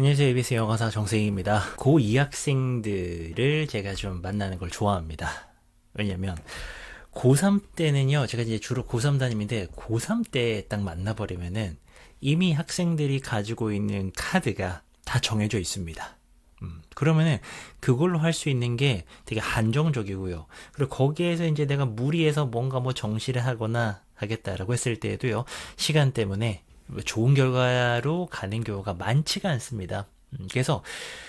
안녕하세요. EBS 영어사 정승입니다. 고2 학생들을 제가 좀 만나는 걸 좋아합니다. 왜냐면 고3 때는요, 제가 이제 주로 고3 담임인데 고3 때 딱 만나버리면은 이미 학생들이 가지고 있는 카드가 다 정해져 있습니다. 그러면은 그걸로 할 수 있는 게 되게 한정적이고요. 그리고 거기에서 이제 내가 무리해서 뭔가 뭐 정시를 하거나 하겠다라고 했을 때에도요, 시간 때문에 좋은 결과로 가는 경우가 많지가 않습니다. 그래서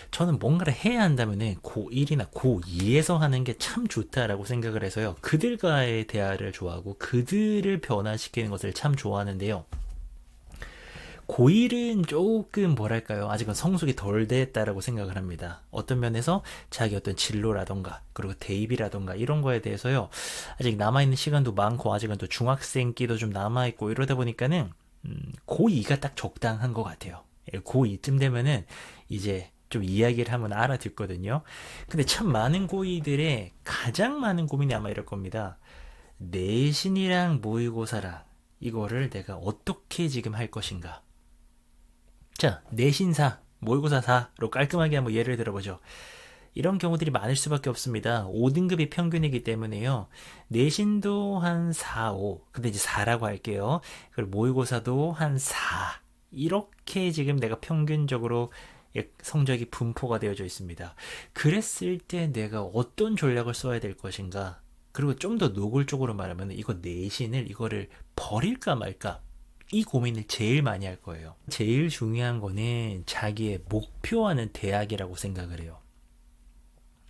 저는 뭔가를 해야 한다면은 고1이나 고2에서 하는 게 참 좋다라고 생각을 해서요. 그들과의 대화를 좋아하고 그들을 변화시키는 것을 참 좋아하는데요. 고1은 조금 뭐랄까요, 아직은 성숙이 덜 됐다라고 생각을 합니다. 어떤 면에서 자기 어떤 진로라던가 그리고 대입이라던가 이런 거에 대해서요, 아직 남아있는 시간도 많고 아직은 또 중학생기도 좀 남아있고 이러다 보니까는 고2가 딱 적당한 것 같아요. 고2쯤 되면은 이제 좀 이야기를 하면 알아듣거든요. 근데 참 많은 고2들의 가장 많은 고민이 아마 이럴 겁니다. 내신이랑 모의고사랑 이거를 내가 어떻게 지금 할 것인가. 자, 내신사, 모의고사사로 깔끔하게 한번 예를 들어보죠. 이런 경우들이 많을 수밖에 없습니다. 5등급이 평균이기 때문에요. 내신도 한 4, 5. 근데 이제 4라고 할게요. 그리고 모의고사도 한 4. 이렇게 지금 내가 평균적으로 성적이 분포가 되어져 있습니다. 그랬을 때 내가 어떤 전략을 써야 될 것인가? 그리고 좀 더 노골적으로 말하면 이거 내신을 이거를 버릴까 말까? 이 고민을 제일 많이 할 거예요. 제일 중요한 거는 자기의 목표하는 대학이라고 생각을 해요.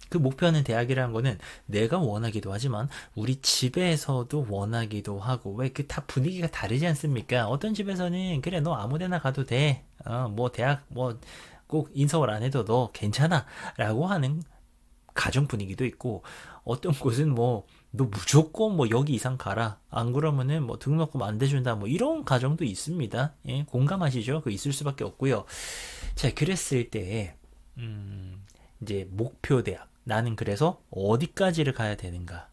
그 목표하는 대학이라는 거는 내가 원하기도 하지만 우리 집에서도 원하기도 하고, 왜 그 다 분위기가 다르지 않습니까? 어떤 집에서는 그래 너 아무 데나 가도 돼. 뭐 대학 뭐 꼭 인서울 안 해도 너 괜찮아 라고 하는 가정 분위기도 있고, 어떤 곳은 뭐 너 무조건 뭐 여기 이상 가라, 안 그러면은 뭐 등록금 안 대준다, 뭐 이런 가정도 있습니다. 예, 공감하시죠? 그 있을 수밖에 없고요. 자, 그랬을 때 이제 목표 대학, 나는 그래서 어디까지를 가야 되는가,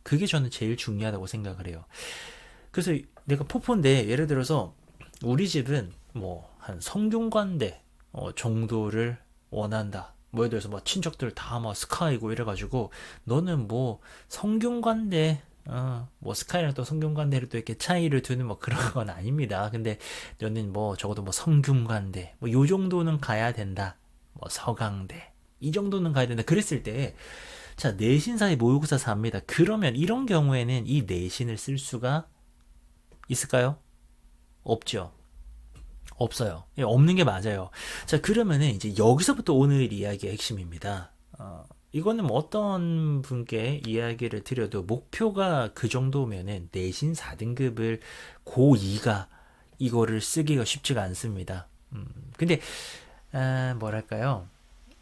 그게 저는 제일 중요하다고 생각을 해요. 그래서 내가 포포인데 예를 들어서 우리 집은 뭐 한 성균관대 정도를 원한다. 뭐 예를 들어서 뭐 친척들 다 뭐 스카이고 이래가지고 너는 뭐 성균관대, 뭐 스카이랑 또 성균관대를 또 이렇게 차이를 두는 뭐 그런 건 아닙니다. 근데 너는 뭐 적어도 뭐 성균관대 뭐 요 정도는 가야 된다. 뭐 서강대 이 정도는 가야 된다. 그랬을 때, 자, 내신사의 모의고사 4입니다. 그러면 이런 경우에는 이 내신을 쓸 수가 있을까요? 없죠. 없어요. 예, 없는 게 맞아요. 자, 그러면은 이제 여기서부터 오늘 이야기의 핵심입니다. 이거는 뭐 어떤 분께 이야기를 드려도 목표가 그 정도면은 내신 4등급을 고2가 이거를 쓰기가 쉽지가 않습니다. 근데 뭐랄까요?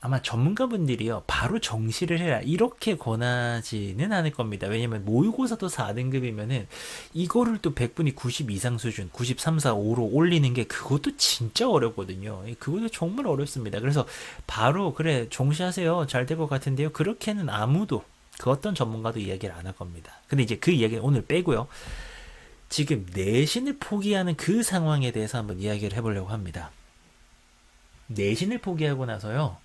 아마 전문가분들이요, 바로 정시를 해라 이렇게 권하지는 않을 겁니다. 왜냐면 모의고사도 4등급이면은 이거를 또 100분이 90 이상 수준, 93, 4, 5로 올리는 게 그것도 진짜 어렵거든요. 그것도 정말 어렵습니다. 그래서 바로 그래 정시하세요, 잘 될 것 같은데요, 그렇게는 아무도, 그 어떤 전문가도 이야기를 안 할 겁니다. 근데 이제 그 이야기는 오늘 빼고요. 지금 내신을 포기하는 그 상황에 대해서 한번 이야기를 해보려고 합니다. 내신을 포기하고 나서요,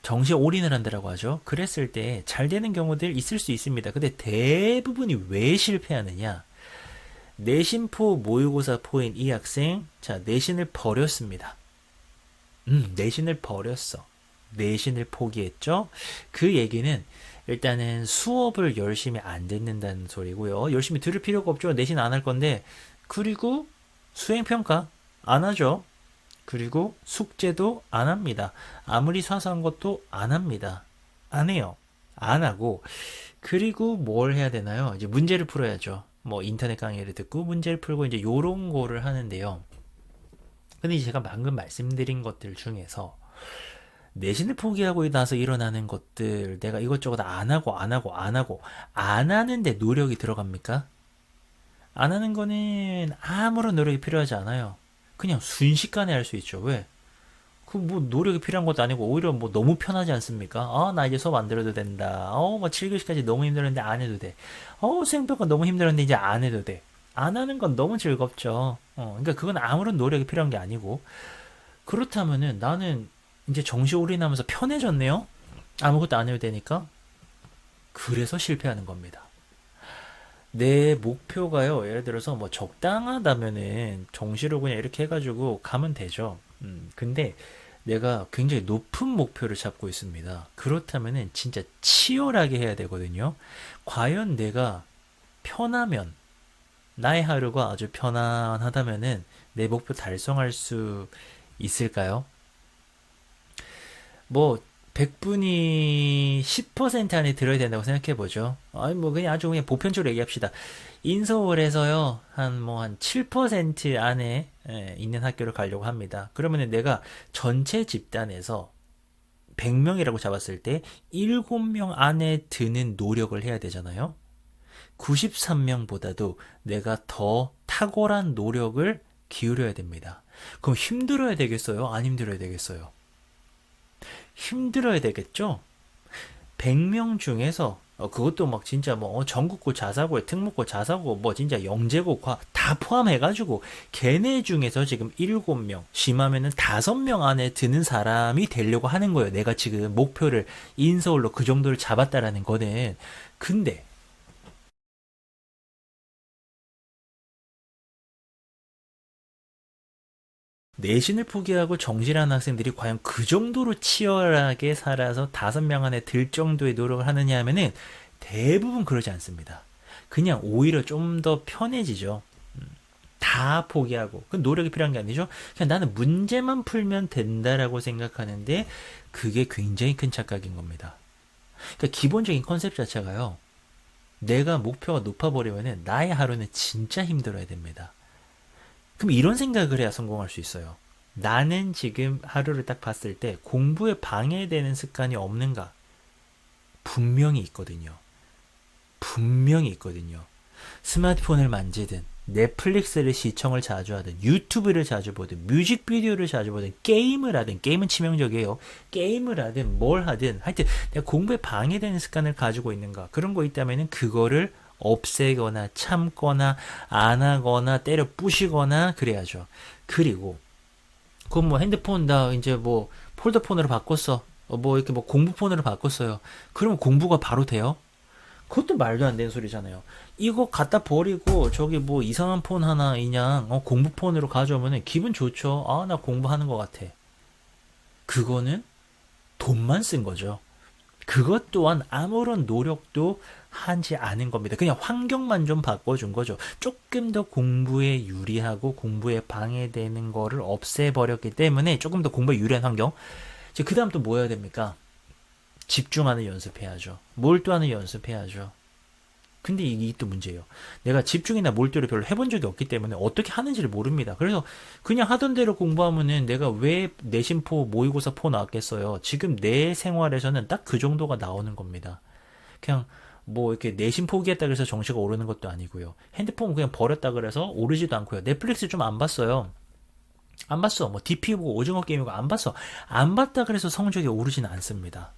정시에 올인을 한다라고 하죠. 그랬을 때 잘 되는 경우들 있을 수 있습니다. 근데 대부분이 왜 실패하느냐? 내신포 모의고사포인 이 학생, 자, 내신을 버렸습니다. 내신을 버렸어. 내신을 포기했죠. 그 얘기는 일단은 수업을 열심히 안 듣는다는 소리고요. 열심히 들을 필요가 없죠. 내신 안 할 건데. 그리고 수행평가 안 하죠. 그리고 숙제도 안 합니다. 아무리 사소한 것도 안 합니다. 안 해요. 안 하고, 그리고 뭘 해야 되나요? 이제 문제를 풀어야죠. 뭐 인터넷 강의를 듣고 문제를 풀고 이제 요런 거를 하는데요. 근데 이제 제가 방금 말씀드린 것들 중에서 내신을 포기하고 나서 일어나는 것들, 내가 이것저것 안 하고 안 하고 안 하고 안 하는데 노력이 들어갑니까? 안 하는 거는 아무런 노력이 필요하지 않아요. 그냥 순식간에 할 수 있죠. 왜? 그 뭐 노력이 필요한 것도 아니고 오히려 뭐 너무 편하지 않습니까? 나 이제 수업 안 들어도 된다. 뭐 7교시까지 너무 힘들었는데 안 해도 돼. 수행평가 너무 힘들었는데 이제 안 해도 돼. 안 하는 건 너무 즐겁죠. 그러니까 그건 아무런 노력이 필요한 게 아니고, 그렇다면은 나는 이제 정시 올인하면서 편해졌네요? 아무것도 안 해도 되니까? 그래서 실패하는 겁니다. 내 목표가요, 예를 들어서 뭐 적당하다면은 정시로 그냥 이렇게 해가지고 가면 되죠. 근데 내가 굉장히 높은 목표를 잡고 있습니다. 그렇다면은 진짜 치열하게 해야 되거든요. 과연 내가 편하면, 나의 하루가 아주 편안하다면은 내 목표 달성할 수 있을까요? 뭐 100분이 10% 안에 들어야 된다고 생각해 보죠. 아니 뭐 그냥 아주 그냥 보편적으로 얘기합시다. 인서울에서요 한 뭐 한 7% 안에 있는 학교를 가려고 합니다. 그러면은 내가 전체 집단에서 100명이라고 잡았을 때 7명 안에 드는 노력을 해야 되잖아요. 93명보다도 내가 더 탁월한 노력을 기울여야 됩니다. 그럼 힘들어야 되겠어요? 안 힘들어야 되겠어요? 힘들어야 되겠죠? 100명 중에서 그것도 막 진짜 뭐 전국고 자사고 특목고 자사고 뭐 진짜 영재고 다 포함해가지고 걔네 중에서 지금 7명 심하면은 5명 안에 드는 사람이 되려고 하는 거예요. 내가 지금 목표를 인서울로 그 정도를 잡았다라는 거는. 근데 내신을 포기하고 정시라는 학생들이 과연 그 정도로 치열하게 살아서 5명 안에 들 정도의 노력을 하느냐 하면은 대부분 그러지 않습니다. 그냥 오히려 좀 더 편해지죠. 다 포기하고. 그 노력이 필요한 게 아니죠. 그냥 나는 문제만 풀면 된다라고 생각하는데 그게 굉장히 큰 착각인 겁니다. 그러니까 기본적인 컨셉 자체가요. 내가 목표가 높아버리면은 나의 하루는 진짜 힘들어야 됩니다. 그럼 이런 생각을 해야 성공할 수 있어요. 나는 지금 하루를 딱 봤을 때 공부에 방해되는 습관이 없는가? 분명히 있거든요. 분명히 있거든요. 스마트폰을 만지든 넷플릭스를 시청을 자주 하든 유튜브를 자주 보든 뮤직비디오를 자주 보든 게임을 하든 게임은 치명적이에요. 게임을 하든 뭘 하든 하여튼 내가 공부에 방해되는 습관을 가지고 있는가 그런 거 있다면 그거를 없애거나 참거나 안 하거나 때려 부시거나 그래야죠. 그리고 그건 뭐 핸드폰 나 이제 뭐 폴더폰으로 바꿨어. 뭐 이렇게 뭐 공부폰으로 바꿨어요. 그러면 공부가 바로 돼요? 그것도 말도 안 되는 소리잖아요. 이거 갖다 버리고 저기 뭐 이상한 폰 하나 그냥 공부폰으로 가져오면 기분 좋죠. 아, 나 공부하는 것 같아. 그거는 돈만 쓴 거죠. 그것 또한 아무런 노력도 하지 않은 겁니다. 그냥 환경만 좀 바꿔준 거죠. 조금 더 공부에 유리하고 공부에 방해되는 거를 없애버렸기 때문에 조금 더 공부에 유리한 환경. 그 다음 또 뭐 해야 됩니까? 집중하는 연습해야죠. 몰두하는 연습해야죠. 근데 이게 또 문제예요. 내가 집중이나 몰두를 별로 해본 적이 없기 때문에 어떻게 하는지를 모릅니다. 그래서 그냥 하던 대로 공부하면은 내가 왜 내신포 모의고사 포 나왔겠어요. 지금 내 생활에서는 딱 그 정도가 나오는 겁니다. 그냥 뭐 이렇게 내신 포기했다 그래서 정시가 오르는 것도 아니고요. 핸드폰 그냥 버렸다 그래서 오르지도 않고요. 넷플릭스 좀 안 봤어요. 안 봤어. 뭐 DP 보고 오징어 게임이고 안 봤어. 안 봤다 그래서 성적이 오르지는 않습니다.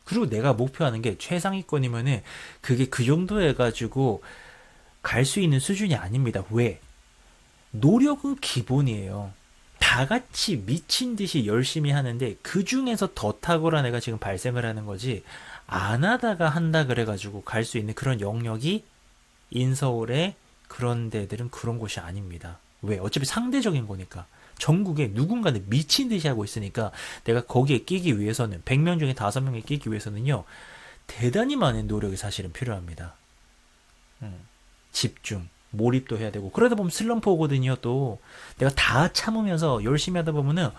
그리고 내가 목표하는 게 최상위권이면은 그게 그 정도 해가지고 갈 수 있는 수준이 아닙니다. 왜? 노력은 기본이에요. 다 같이 미친 듯이 열심히 하는데 그 중에서 더 탁월한 애가 지금 발생을 하는 거지 안 하다가 한다 그래가지고 갈 수 있는 그런 영역이 인서울의 그런 데들은 그런 곳이 아닙니다. 왜? 어차피 상대적인 거니까. 전국에 누군가는 미친 듯이 하고 있으니까 내가 거기에 끼기 위해서는 100명 중에 5명에 끼기 위해서는요. 대단히 많은 노력이 사실은 필요합니다. 집중, 몰입도 해야 되고 그러다 보면 슬럼프 오거든요. 또 내가 다 참으면서 열심히 하다 보면은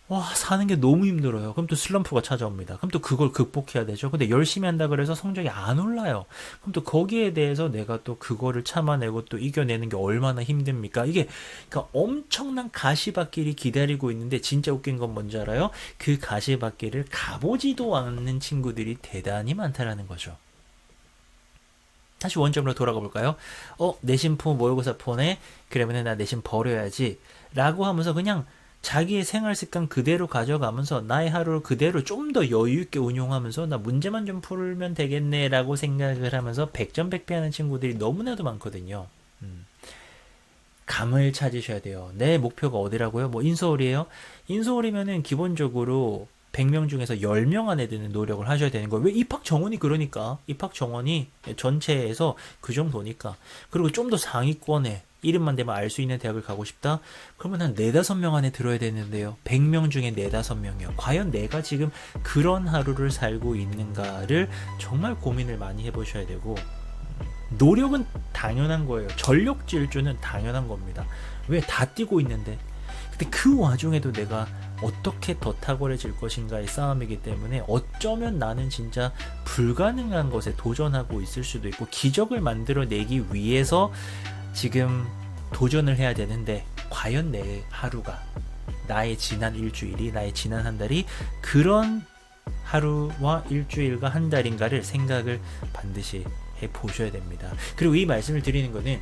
와 사는 게 너무 힘들어요. 그럼 또 슬럼프가 찾아옵니다. 그럼 또 그걸 극복해야 되죠. 근데 열심히 한다 그래서 성적이 안 올라요. 그럼 또 거기에 대해서 내가 또 그거를 참아내고 또 이겨내는 게 얼마나 힘듭니까? 이게 그러니까 엄청난 가시밭길이 기다리고 있는데 진짜 웃긴 건 뭔지 알아요? 그 가시밭길을 가보지도 않는 친구들이 대단히 많다라는 거죠. 다시 원점으로 돌아가 볼까요? 내신포 모의고사 폰에 그러면은 나 내신 버려야지 라고 하면서 그냥 자기의 생활 습관 그대로 가져가면서 나의 하루를 그대로 좀 더 여유 있게 운용하면서 나 문제만 좀 풀면 되겠네라고 생각을 하면서 백전백패하는 친구들이 너무나도 많거든요. 감을 찾으셔야 돼요. 내 목표가 어디라고요? 뭐 인서울이에요? 인서울이면은 기본적으로 100명 중에서 10명 안에 드는 노력을 하셔야 되는 거예요. 왜 입학 정원이 그러니까. 입학 정원이 전체에서 그 정도니까. 그리고 좀 더 상위권에 이름만 대면 알 수 있는 대학을 가고 싶다? 그러면 한 4, 5명 안에 들어야 되는데요. 100명 중에 4, 5명이요. 과연 내가 지금 그런 하루를 살고 있는가를 정말 고민을 많이 해보셔야 되고, 노력은 당연한 거예요. 전력 질주는 당연한 겁니다. 왜 다 뛰고 있는데. 근데 그 와중에도 내가 어떻게 더 탁월해질 것인가의 싸움이기 때문에 어쩌면 나는 진짜 불가능한 것에 도전하고 있을 수도 있고 기적을 만들어내기 위해서 지금 도전을 해야 되는데 과연 내 하루가 나의 지난 일주일이 나의 지난 한 달이 그런 하루와 일주일과 한 달인가를 생각을 반드시 해보셔야 됩니다. 그리고 이 말씀을 드리는 거는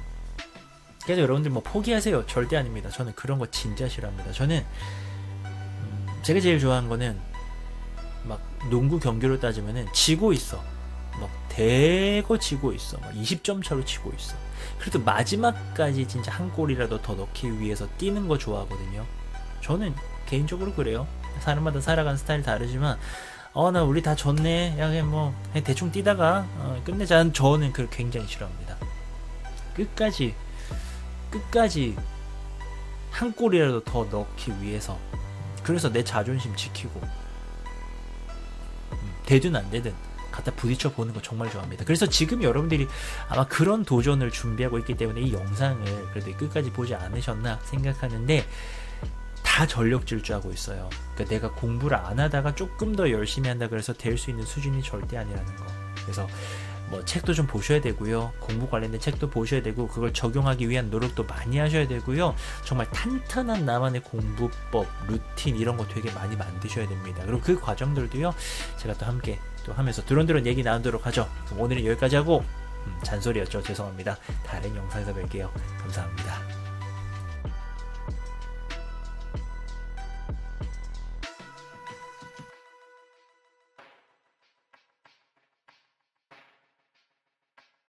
그래서 여러분들 뭐 포기하세요. 절대 아닙니다. 저는 그런 거 진짜 싫어합니다. 저는 제가 제일 좋아하는 거는 막 농구 경기로 따지면은 지고 있어. 막 대거 지고 있어. 막 20점 차로 치고 있어. 그래도 마지막까지 진짜 한 골이라도 더 넣기 위해서 뛰는 거 좋아하거든요. 저는 개인적으로 그래요. 사람마다 살아가는 스타일 다르지만 나 우리 다 졌네. 야 그냥 뭐 그냥 대충 뛰다가 끝내자. 저는 그걸 굉장히 싫어합니다. 끝까지 한 골이라도 더 넣기 위해서 그래서 내 자존심 지키고 되든 안 되든 갖다 부딪혀 보는 거 정말 좋아합니다. 그래서 지금 여러분들이 아마 그런 도전을 준비하고 있기 때문에 이 영상을 그래도 끝까지 보지 않으셨나 생각하는데 다 전력 질주하고 있어요. 그러니까 내가 공부를 안 하다가 조금 더 열심히 한다 그래서 될 수 있는 수준이 절대 아니라는 거. 그래서 뭐 책도 좀 보셔야 되고요. 공부 관련된 책도 보셔야 되고 그걸 적용하기 위한 노력도 많이 하셔야 되고요. 정말 탄탄한 나만의 공부법, 루틴 이런 거 되게 많이 만드셔야 됩니다. 그리고 그 과정들도요. 제가 또 함께 또 하면서 드론드론 얘기 나누도록 하죠. 그럼 오늘은 여기까지 하고 잔소리였죠. 죄송합니다. 다른 영상에서 뵐게요. 감사합니다.